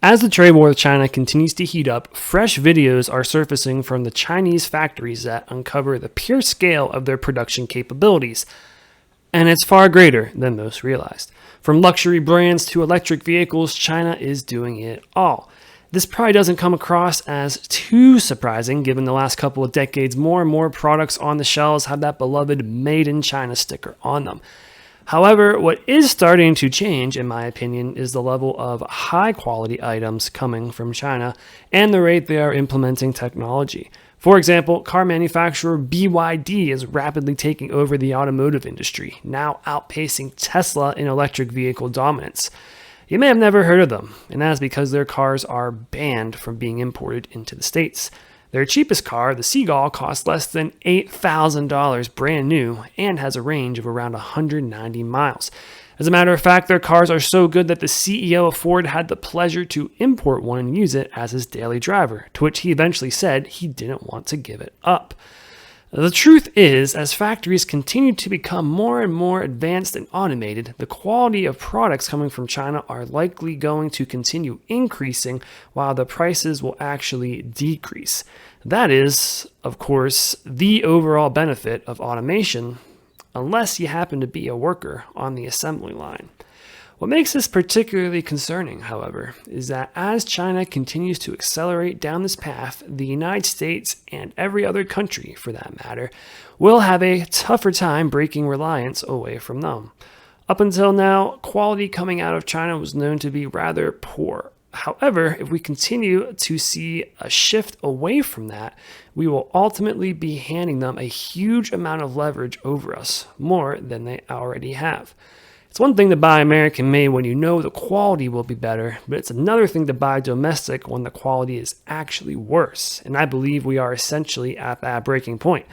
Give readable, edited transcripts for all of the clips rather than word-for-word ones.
As the trade war with China continues to heat up, fresh videos are surfacing from the Chinese factories that uncover the pure scale of their production capabilities. And it's far greater than most realized. From luxury brands to electric vehicles, China is doing it all. This probably doesn't come across as too surprising given the last couple of decades. More and more products on the shelves have that beloved Made in China sticker on them. However, what is starting to change, in my opinion, is the level of high-quality items coming from China and the rate they are implementing technology. For example, car manufacturer BYD is rapidly taking over the automotive industry, now outpacing Tesla in electric vehicle dominance. You may have never heard of them, and that is because their cars are banned from being imported into the States. Their cheapest car, the Seagull, costs less than $8,000 brand new and has a range of around 190 miles. As a matter of fact, their cars are so good that the CEO of Ford had the pleasure to import one and use it as his daily driver, to which he eventually said he didn't want to give it up. The truth is, as factories continue to become more and more advanced and automated, the quality of products coming from China are likely going to continue increasing while the prices will actually decrease. That is, of course, the overall benefit of automation, unless you happen to be a worker on the assembly line. What makes this particularly concerning, however, is that as China continues to accelerate down this path, the United States, and every other country for that matter, will have a tougher time breaking reliance away from them. Up until now, quality coming out of China was known to be rather poor. However, if we continue to see a shift away from that, we will ultimately be handing them a huge amount of leverage over us, more than they already have. It's one thing to buy American made when you know the quality will be better, but it's another thing to buy domestic when the quality is actually worse. And I believe we are essentially at that breaking point.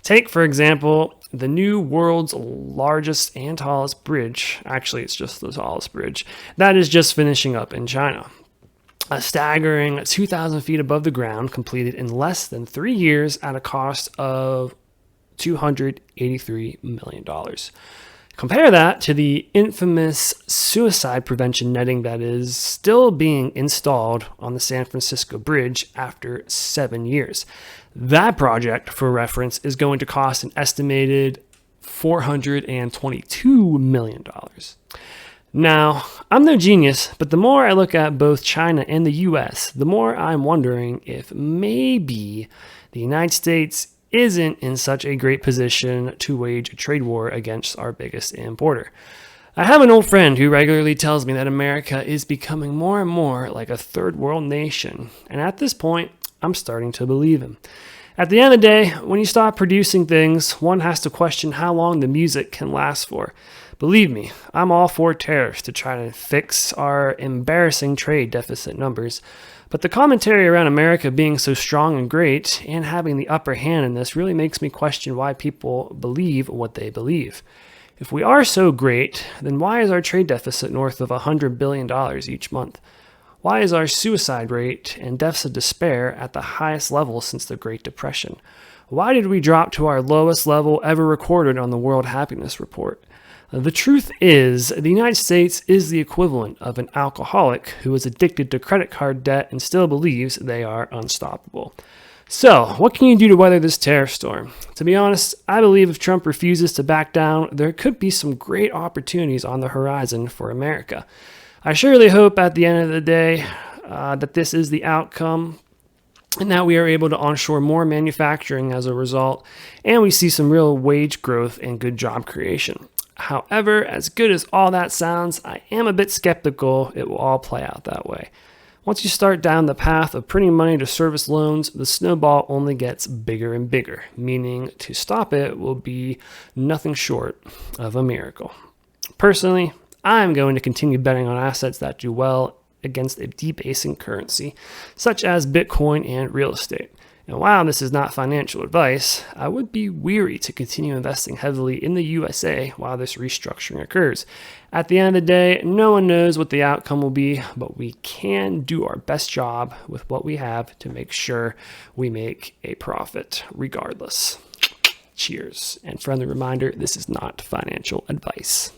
Take, for example, the new world's largest and tallest bridge. Actually, it's just the tallest bridge. That is just finishing up in China. A staggering 2,000 feet above the ground, completed in less than 3 years at a cost of $283 million. Compare that to the infamous suicide prevention netting that is still being installed on the San Francisco Bridge after 7 years. That project, for reference, is going to cost an estimated $422 million. Now, I'm no genius, but the more I look at both China and the US, the more I'm wondering if maybe the United States isn't in such a great position to wage a trade war against our biggest importer. I have an old friend who regularly tells me that America is becoming more and more like a third world nation, and at this point, I'm starting to believe him. At the end of the day, when you stop producing things, one has to question how long the music can last for. Believe me, I'm all for tariffs to try to fix our embarrassing trade deficit numbers. But the commentary around America being so strong and great and having the upper hand in this really makes me question why people believe what they believe. If we are so great, then why is our trade deficit north of $100 billion each month? Why is our suicide rate and deaths of despair at the highest level since the Great Depression? Why did we drop to our lowest level ever recorded on the World Happiness Report? The truth is, the United States is the equivalent of an alcoholic who is addicted to credit card debt and still believes they are unstoppable. So, what can you do to weather this tariff storm? To be honest, I believe if Trump refuses to back down, there could be some great opportunities on the horizon for America. I surely hope at the end of the day that this is the outcome and that we are able to onshore more manufacturing as a result, and we see some real wage growth and good job creation. However, as good as all that sounds, I am a bit skeptical it will all play out that way. Once you start down the path of printing money to service loans, the snowball only gets bigger and bigger, meaning to stop it will be nothing short of a miracle. Personally, I'm going to continue betting on assets that do well against a debasing currency, such as Bitcoin and real estate. And while this is not financial advice, I would be weary to continue investing heavily in the USA while this restructuring occurs. At the end of the day, no one knows what the outcome will be, but we can do our best job with what we have to make sure we make a profit regardless. Cheers. And friendly reminder, this is not financial advice.